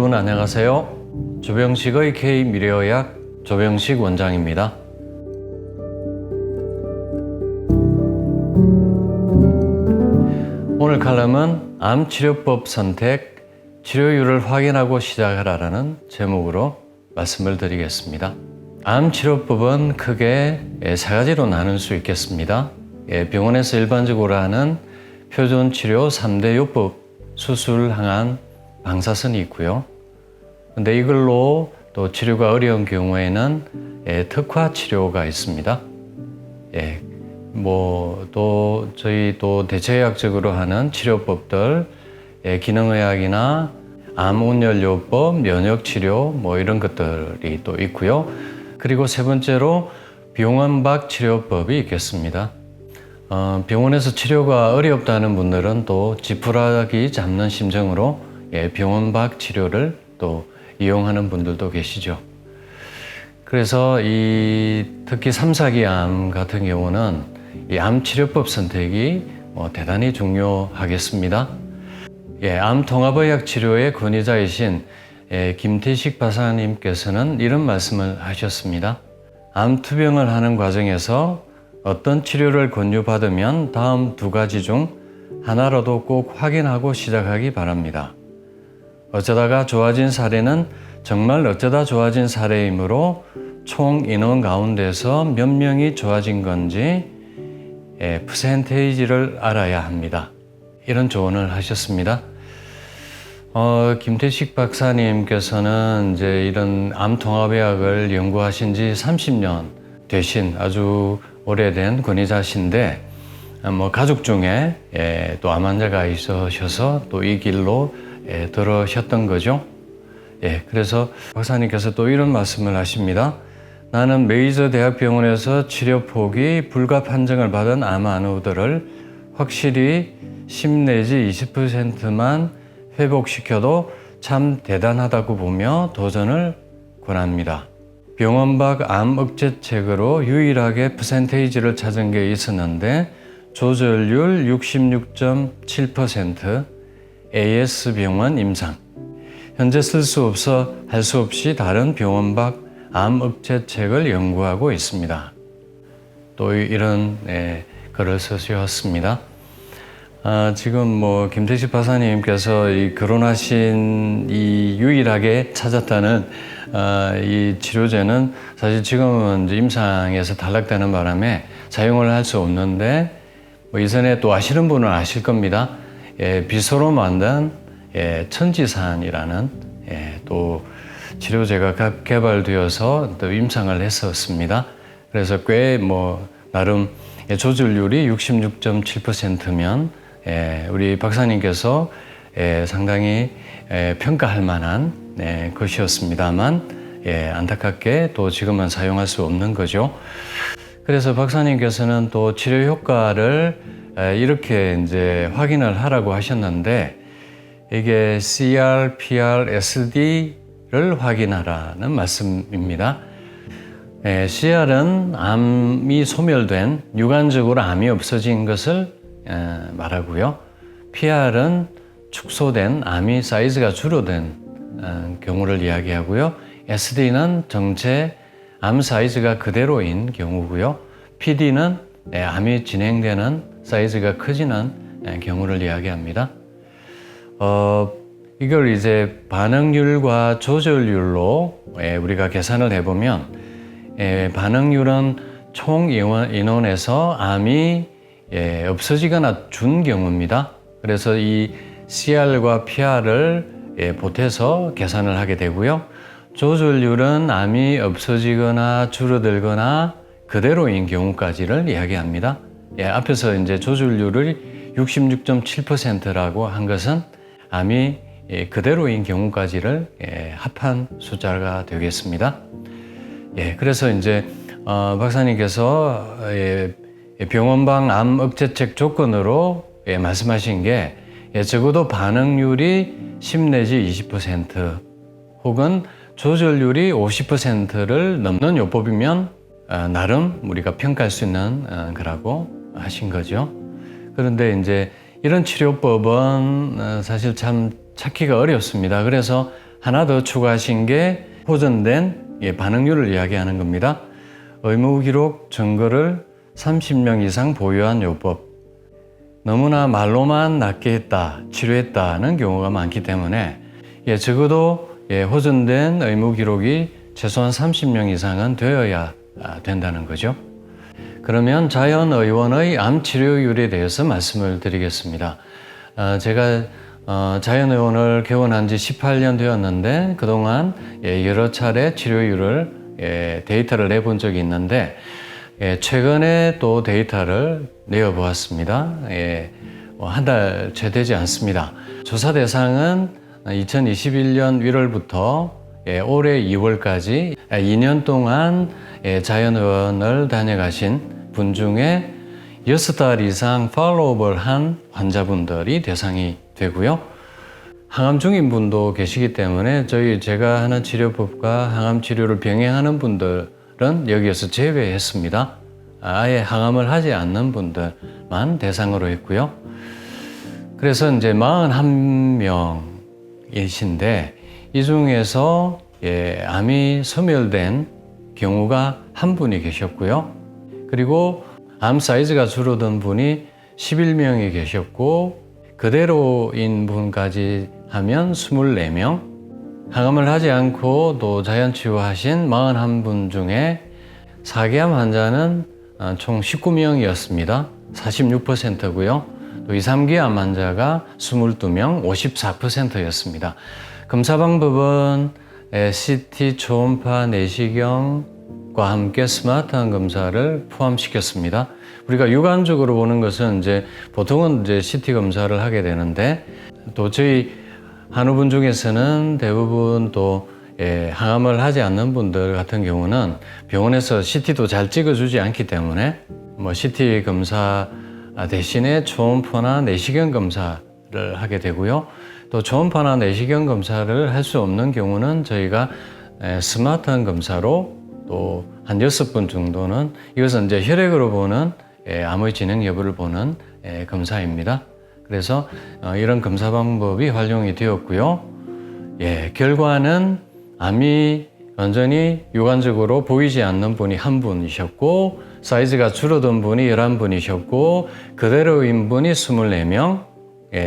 여러분 안녕하세요. 조병식의 K미래의학 조병식 원장입니다. 오늘 칼럼은 암치료법 선택, 치료율을 확인하고 시작하라는 제목으로 말씀을 드리겠습니다. 암치료법은 크게 세 가지로 나눌 수 있겠습니다. 병원에서 일반적으로 하는 표준치료 3대 요법, 수술, 항암, 방사선이 있고요. 근데 이걸로 또 치료가 어려운 경우에는 특화 치료가 있습니다. 또 저희 또 대체의학적으로 하는 치료법들, 기능의학이나 암운열요법, 면역치료 이런 것들이 또 있고요. 그리고 세 번째로 병원 밖 치료법이 있겠습니다. 병원에서 치료가 어렵다는 분들은 또 지푸라기 잡는 심정으로 병원 밖 치료를 또 이용하는 분들도 계시죠. 그래서 특히 3, 4기 암 같은 경우는 이 암치료법 선택이 대단히 중요하겠습니다. 암통합의학 치료의 권위자이신 김태식 박사님께서는 이런 말씀을 하셨습니다. 암투병을 하는 과정에서 어떤 치료를 권유받으면 다음 두 가지 중 하나라도 꼭 확인하고 시작하기 바랍니다. 어쩌다가 좋아진 사례는 정말 어쩌다 좋아진 사례이므로 총 인원 가운데서 몇 명이 좋아진 건지 퍼센테이지를 알아야 합니다. 이런 조언을 하셨습니다. 김태식 박사님께서는 이제 이런 암통합의학을 연구하신 지 30년 되신 아주 오래된 권위자신데, 가족 중에 또 암 환자가 있으셔서 또 이 길로 들어오셨던 거죠. 그래서 박사님께서 또 이런 말씀을 하십니다. 나는 메이저 대학병원에서 치료 포기 불가 판정을 받은 암 환우들을 확실히 10 내지 20%만 회복시켜도 참 대단하다고 보며 도전을 권합니다. 병원 밖 암 억제책으로 유일하게 퍼센테이지를 찾은 게 있었는데 조절률 66.7%, AS병원 임상. 현재 쓸 수 없어 할 수 없이 다른 병원 밖 암 억제책을 연구하고 있습니다. 또 이런 글을 쓰셨습니다. 지금 김태식 박사님께서 결혼하신 이 유일하게 찾았다는 이 치료제는 사실 지금은 이제 임상에서 탈락되는 바람에 사용을 할 수 없는데, 이전에 또 아시는 분은 아실 겁니다. 비소로 만든 천지산이라는 또 치료제가 개발되어서 또 임상을 했었습니다. 그래서 꽤 나름 조절률이 66.7%면 우리 박사님께서 상당히 평가할 만한 것이었습니다만 안타깝게 또 지금은 사용할 수 없는 거죠. 그래서 박사님께서는 또 치료 효과를 이렇게 이제 확인을 하라고 하셨는데, 이게 CR, PR, SD를 확인하라는 말씀입니다. CR은 암이 소멸된, 육안적으로 암이 없어진 것을 말하고요. PR은 축소된, 암이 사이즈가 줄어든 경우를 이야기하고요. SD는 정체, 암 사이즈가 그대로인 경우고요. PD는 암이 진행되는 사이즈가 커지는 경우를 이야기합니다. 이걸 이제 반응률과 조절률로 우리가 계산을 해보면, 반응률은 총 인원에서 암이 없어지거나 준 경우입니다. 그래서 이 CR과 PR을 보태서 계산을 하게 되고요. 조절률은 암이 없어지거나 줄어들거나 그대로인 경우까지를 이야기합니다. 앞에서 이제 조절률을 66.7%라고 한 것은 암이 그대로인 경우까지를 합한 숫자가 되겠습니다. 그래서 이제 박사님께서 병원 밖 암 억제책 조건으로 말씀하신 게 적어도 반응률이 10 내지 20% 혹은 조절률이 50%를 넘는 요법이면 나름 우리가 평가할 수 있는 거라고 하신 거죠. 그런데 이제 이런 치료법은 사실 참 찾기가 어렵습니다. 그래서 하나 더 추가하신 게 호전된 반응률을 이야기하는 겁니다. 의무 기록 증거를 30명 이상 보유한 요법. 너무나 말로만 낫게 했다, 치료했다는 경우가 많기 때문에 적어도 호전된 의무 기록이 최소한 30명 이상은 되어야 된다는 거죠. 그러면 자연의원의 암 치료율에 대해서 말씀을 드리겠습니다. 제가 자연의원을 개원한 지 18년 되었는데 그동안 여러 차례 치료율을 데이터를 내본 적이 있는데 최근에 또 데이터를 내어보았습니다. 한 달 채 되지 않습니다. 조사 대상은 2021년 1월부터 올해 2월까지 2년 동안 자연의원을 다녀가신 분 중에 6달 이상 팔로우업을 한 환자분들이 대상이 되고요. 항암 중인 분도 계시기 때문에 제가 하는 치료법과 항암 치료를 병행하는 분들은 여기에서 제외했습니다. 아예 항암을 하지 않는 분들만 대상으로 했고요. 그래서 이제 41명이신데 이 중에서 암이 소멸된 경우가 한 분이 계셨고요. 그리고 암 사이즈가 줄어든 분이 11명이 계셨고 그대로인 분까지 하면 24명, 항암을 하지 않고 또 자연치유하신 41분 중에 4기암 환자는 총 19명이었습니다. 46%고요. 또 2, 3기암 환자가 22명, 54%였습니다. 검사 방법은 CT, 초음파, 내시경과 함께 스마트한 검사를 포함시켰습니다. 우리가 육안적으로 보는 것은 보통은 CT 검사를 하게 되는데 또 저희 한우분 중에서는 대부분 또 항암을 하지 않는 분들 같은 경우는 병원에서 CT도 잘 찍어주지 않기 때문에 CT 검사 대신에 초음파나 내시경 검사를 하게 되고요. 또 초음파나 내시경 검사를 할 수 없는 경우는 저희가 스마트한 검사로 또 한 6분 정도는 이것은 혈액으로 보는 암의 진행 여부를 보는 검사입니다. 그래서 이런 검사 방법이 활용이 되었고요. 결과는 암이 완전히 육안적으로 보이지 않는 분이 한 분이셨고 사이즈가 줄어든 분이 11분이셨고 그대로인 분이 24명,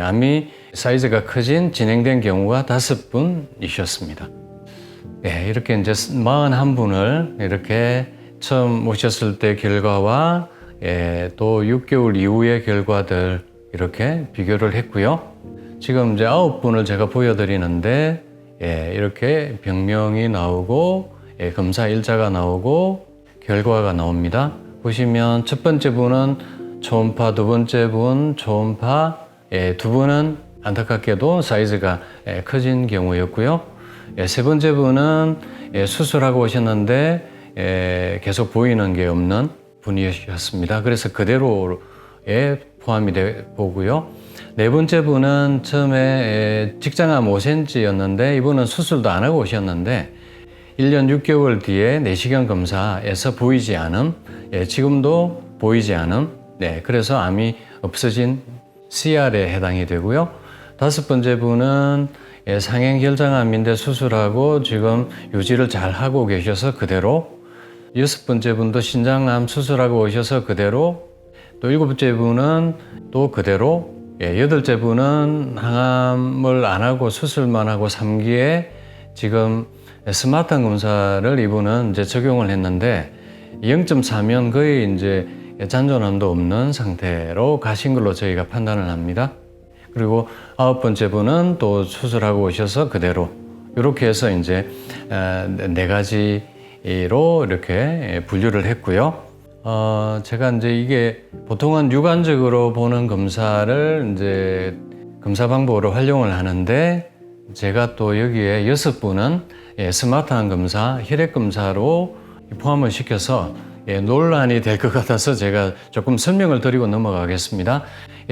암이 사이즈가 커진 진행된 경우가 5분이셨습니다. 이렇게 41분을 이렇게 처음 오셨을 때 결과와 또 6개월 이후의 결과들 이렇게 비교를 했고요. 지금 9분을 제가 보여드리는데 이렇게 병명이 나오고 검사 일자가 나오고 결과가 나옵니다. 보시면 첫 번째 분은 초음파, 두 번째 분 초음파, 두 분은 안타깝게도 사이즈가 커진 경우였고요. 세 번째 분은 수술하고 오셨는데 계속 보이는 게 없는 분이셨습니다. 그래서 그대로에 포함이 되고요. 네 번째 분은 처음에 직장암 5cm였는데 이분은 수술도 안 하고 오셨는데 1년 6개월 뒤에 내시경 검사에서 보이지 않음, 지금도 보이지 않음, 그래서 암이 없어진 CR에 해당이 되고요. 다섯 번째 분은 상행결장암인데 수술하고 지금 유지를 잘 하고 계셔서 그대로, 여섯 번째 분도 신장암 수술하고 오셔서 그대로, 또 일곱 번째 분은 또 그대로, 여덟째 분은 항암을 안 하고 수술만 하고 3기에 지금 스마트한 검사를 이분은 적용을 했는데 0.4면 거의 잔존함도 없는 상태로 가신 걸로 저희가 판단을 합니다. 그리고 아홉 번째 분은 또 수술하고 오셔서 그대로, 이렇게 해서 네 가지로 이렇게 분류를 했고요. 제가 이게 보통은 육안적으로 보는 검사를 검사 방법으로 활용을 하는데, 제가 또 여기에 6분은 스마트한 검사, 혈액 검사로 포함을 시켜서 논란이 될 것 같아서 제가 조금 설명을 드리고 넘어가겠습니다.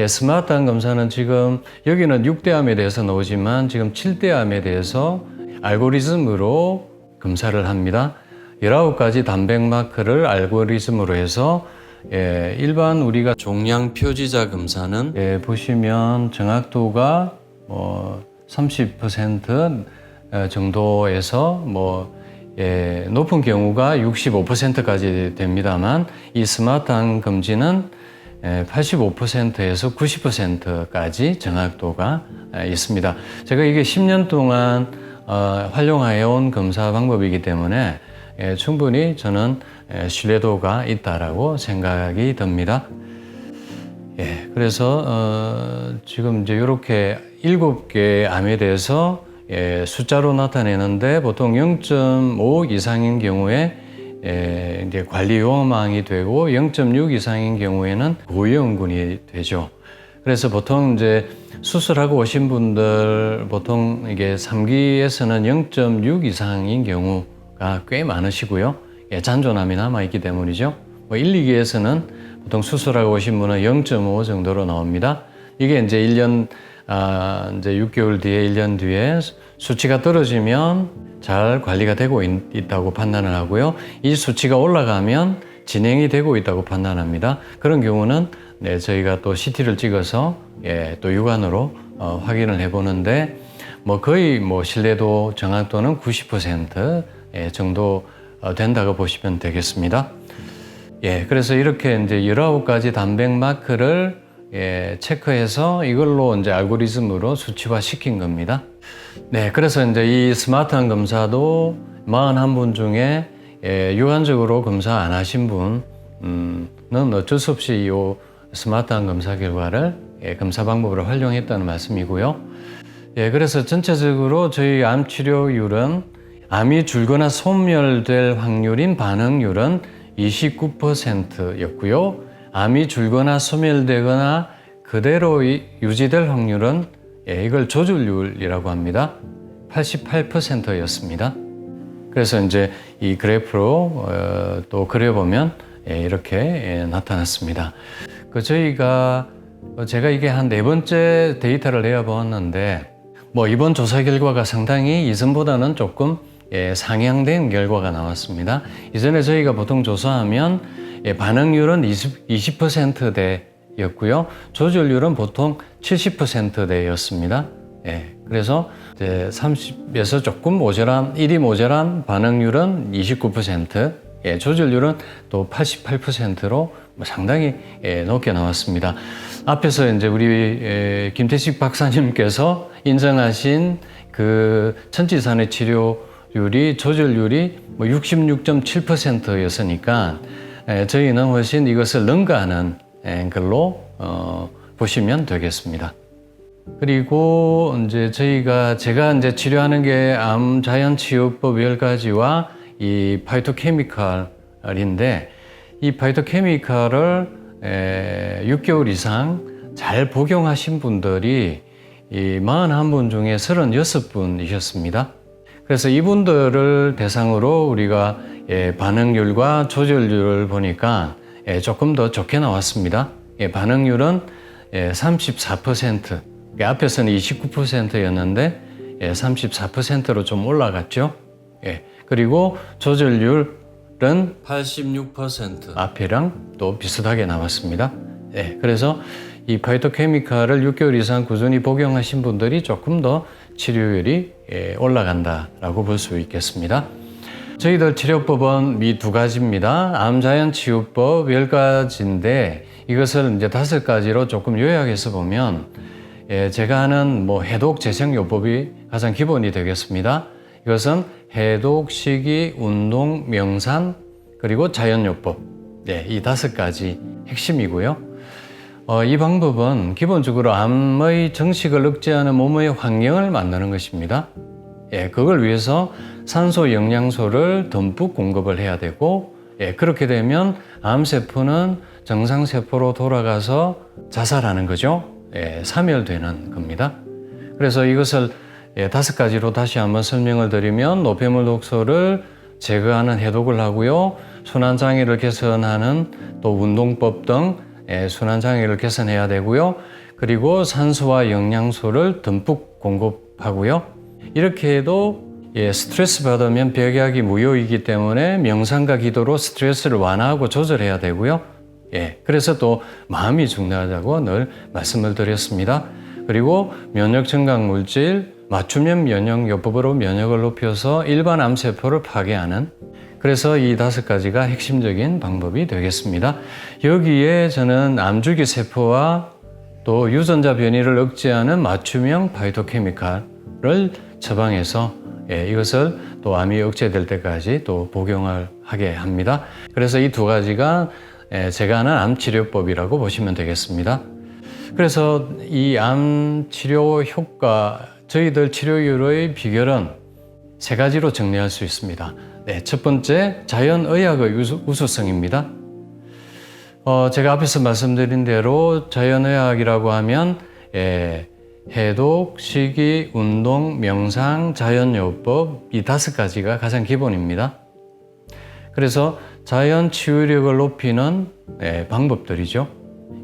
스마트한 검사는 지금 여기는 6대암에 대해서 나오지만 지금 7대암에 대해서 알고리즘으로 검사를 합니다. 19가지 단백 마크를 알고리즘으로 해서 일반 우리가 종양 표지자 검사는 보시면 정확도가 30%, 정도에서 높은 경우가 65%까지 됩니다만 이 스마트한 검진은 85%에서 90%까지 정확도가 있습니다. 제가 이게 10년 동안 활용해온 검사 방법이기 때문에 충분히 저는 신뢰도가 있다라고 생각이 듭니다. 그래서 지금 이제 이렇게 7개의 암에 대해서 숫자로 나타내는데 보통 0.5 이상인 경우에 이제 관리 요망이 되고 0.6 이상인 경우에는 고위험군이 되죠. 그래서 보통 이제 수술하고 오신 분들 보통 이게 3기에서는 0.6 이상인 경우가 꽤 많으시고요. 잔존암이 남아있기 때문이죠. 1, 2기에서는 보통 수술하고 오신 분은 0.5 정도로 나옵니다. 이게 이제 1년, 이제 6개월 뒤에 1년 뒤에 수치가 떨어지면 잘 관리가 되고 있다고 판단을 하고요. 이 수치가 올라가면 진행이 되고 있다고 판단합니다. 그런 경우는 저희가 또 CT를 찍어서 또 육안으로 확인을 해보는데 거의 신뢰도 정확도는 90% 정도 된다고 보시면 되겠습니다. 그래서 이렇게 이제 19가지 단백 마크를 체크해서 이걸로 이제 알고리즘으로 수치화 시킨 겁니다. 그래서 이제 이 스마트한 검사도 41분 중에 육안적으로 검사 안 하신 분은 어쩔 수 없이 이 스마트한 검사 결과를 검사 방법으로 활용했다는 말씀이고요. 그래서 전체적으로 저희 암 치료율은 암이 줄거나 소멸될 확률인 반응률은 29%였고요. 암이 줄거나 소멸되거나 그대로 유지될 확률은 이걸 조절률이라고 합니다. 88%였습니다. 그래서 이제 이 그래프로 또 그려보면 이렇게 나타났습니다. 제가 이게 한 4번째 데이터를 내어보았는데 이번 조사 결과가 상당히 이전보다는 조금 상향된 결과가 나왔습니다. 이전에 저희가 보통 조사하면 반응률은 20%대였고요. 조절률은 보통 70%대였습니다. 그래서 이제 30에서 조금 모자란, 1이 모자란 반응률은 29%, 조절률은 또 88%로 상당히 높게 나왔습니다. 앞에서 이제 우리 김태식 박사님께서 인정하신 그 천지산의 치료율이 조절률이 66.7%였으니까 저희는 훨씬 이것을 능가하는 걸로 보시면 되겠습니다. 그리고 이제 제가 이제 치료하는 게 암 자연 치유법 10가지와 이 파이토케미칼인데 이 파이토케미칼을 6개월 이상 잘 복용하신 분들이 이 41분 중에 36분이셨습니다. 그래서 이분들을 대상으로 우리가 반응률과 조절률을 보니까 조금 더 좋게 나왔습니다. 반응률은 34%, 앞에서는 29%였는데 34%로 좀 올라갔죠. 그리고 조절률은 86%, 앞이랑 또 비슷하게 나왔습니다. 그래서 이 파이토케미칼을 6개월 이상 꾸준히 복용하신 분들이 조금 더 치료율이 올라간다라고 볼 수 있겠습니다. 저희들 치료법은 이 2가지입니다. 암자연치유법 10가지인데 이것을 이제 5가지로 조금 요약해서 보면 제가 하는 해독 재생요법이 가장 기본이 되겠습니다. 이것은 해독, 식이, 운동, 명상, 그리고 자연요법. 이 5가지 핵심이고요. 이 방법은 기본적으로 암의 정식을 억제하는 몸의 환경을 만드는 것입니다. 그걸 위해서 산소, 영양소를 듬뿍 공급을 해야 되고, 그렇게 되면 암세포는 정상세포로 돌아가서 자살하는 거죠. 사멸되는 겁니다. 그래서 이것을 5가지로 다시 한번 설명을 드리면 노폐물 독소를 제거하는 해독을 하고요. 순환장애를 개선하는 또 운동법 등 순환장애를 개선해야 되고요. 그리고 산소와 영양소를 듬뿍 공급하고요. 이렇게 해도 스트레스 받으면 병약이 무효이기 때문에 명상과 기도로 스트레스를 완화하고 조절해야 되고요. 그래서 또 마음이 중요하다고 늘 말씀을 드렸습니다. 그리고 면역 증강 물질, 맞춤형 면역요법으로 면역을 높여서 일반 암세포를 파괴하는, 그래서 이 5가지가 핵심적인 방법이 되겠습니다. 여기에 저는 암주기 세포와 또 유전자 변이를 억제하는 맞춤형 파이토케미칼을 처방해서 이것을 또 암이 억제될 때까지 또 복용을 하게 합니다. 그래서 이 2가지가 제가 하는 암치료법이라고 보시면 되겠습니다. 그래서 이 암 치료 효과, 저희들 치료율의 비결은 3가지로 정리할 수 있습니다. 첫 번째, 자연의학의 우수성입니다. 제가 앞에서 말씀드린 대로 자연의학이라고 하면 해독, 식이, 운동, 명상, 자연요법, 이 5가지가 가장 기본입니다. 그래서 자연 치유력을 높이는 방법들이죠.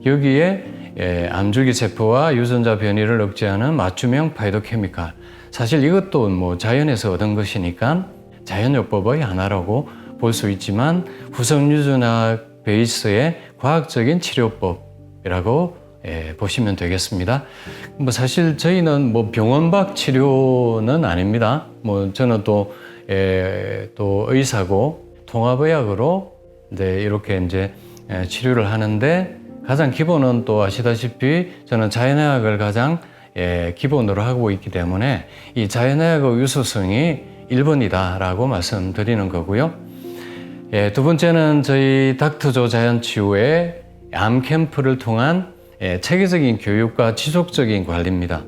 여기에 암주기 세포와 유전자 변이를 억제하는 맞춤형 파이토케미칼, 사실 이것도 뭐 자연에서 얻은 것이니까 자연요법의 하나라고 볼 수 있지만 후성유전학 베이스의 과학적인 치료법이라고 보시면 되겠습니다. 뭐 사실 저희는 뭐 병원박 치료는 아닙니다. 뭐 저는 또 의사고 통합의학으로 이렇게 치료를 하는데, 가장 기본은 또 아시다시피 저는 자연의학을 가장 기본으로 하고 있기 때문에 이 자연의학의 유수성이 1번이다라고 말씀드리는 거고요. 2번째는 저희 닥터조 자연치유의 암 캠프를 통한 체계적인 교육과 지속적인 관리입니다.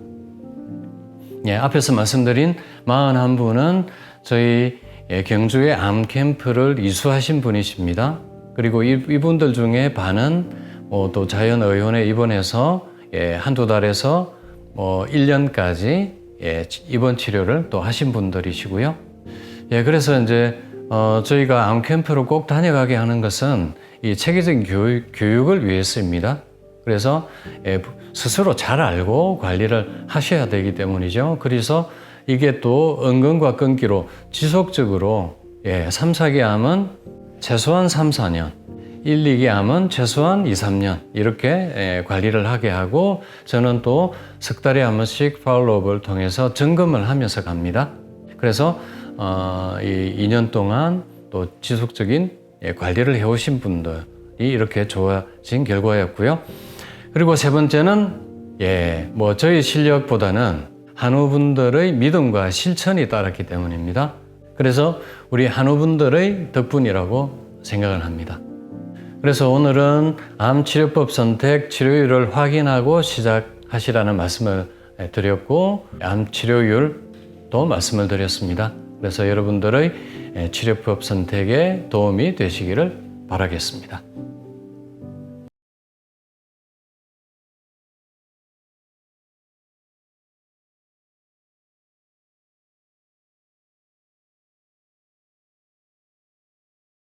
앞에서 말씀드린 41분은 저희 경주의 암 캠프를 이수하신 분이십니다. 그리고 이분들 중에 반은 또 자연의원에 입원해서 한두 달에서 1년까지 입원 치료를 또 하신 분들이시고요. 그래서 저희가 암 캠프를 꼭 다녀가게 하는 것은 이 체계적인 교육을 위해서입니다. 그래서 스스로 잘 알고 관리를 하셔야 되기 때문이죠. 그래서 이게 또 은근과 끊기로 지속적으로 3, 4기 암은 최소한 3, 4년, 1, 2기 암은 최소한 2, 3년 이렇게 관리를 하게 하고, 저는 또 석 달에 한 번씩 팔로우업을 통해서 점검을 하면서 갑니다. 그래서 이 2년 동안 또 지속적인 관리를 해오신 분들이 이렇게 좋아진 결과였고요. 그리고 3번째는 뭐 저희 실력보다는 한우분들의 믿음과 실천이 따랐기 때문입니다. 그래서 우리 한우분들의 덕분이라고 생각을 합니다. 그래서 오늘은 암치료법 선택 치료율을 확인하고 시작하시라는 말씀을 드렸고, 암치료율도 말씀을 드렸습니다. 그래서 여러분들의 치료법 선택에 도움이 되시기를 바라겠습니다.